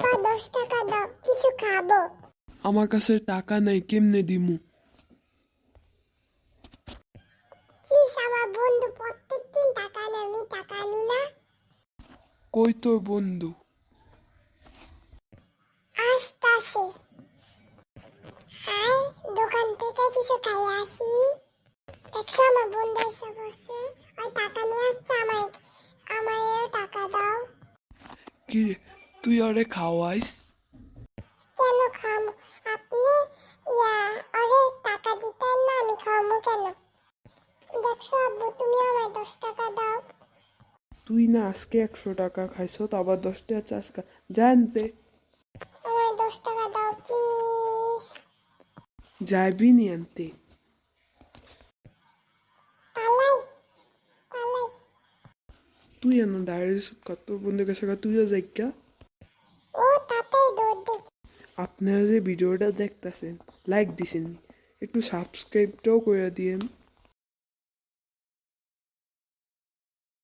বাবা 10 টাকা দাও, কিছু খাবো। আমার কাছে টাকা নাই, কেমনে দিমু? প্লিজ, আমার বন্ধু প্রত্যেকদিন টাকা নেয়, আমি টাকা নি না। কই তোর বন্ধু? আসতাছে। হাই, দোকান থেকে কিছু খাই আসি। দেখছো আমার বন্ধু এসে বসে, ওই টাকা নিয়ে আসছে, আমারও টাকা দাও। কি রে, তুই ওরে খাওয়াইস? কেন খামু? আপনি ওরে টাকা দিতেন না, আমি খামু কেন? দেখছো আব্বু, তুমি আমায় 10 টাকা দাও। তুই না আজকে 100 টাকা খাইছ, আবার 10 টাকা চাষ জানতে আমায় 10 টাকা দাও প্লিজ। যাইবি নি আনতে? পালাই, পালাই। তুই এন ডায়ের কত বন্ধুর কাছে তুইও যাইকা। ও তাতেই দৌড় দিই। আপনারা যে ভিডিওটা দেখতেছেন, লাইক দিছেন, একটু সাবস্ক্রাইবটাও করে দিয়েন।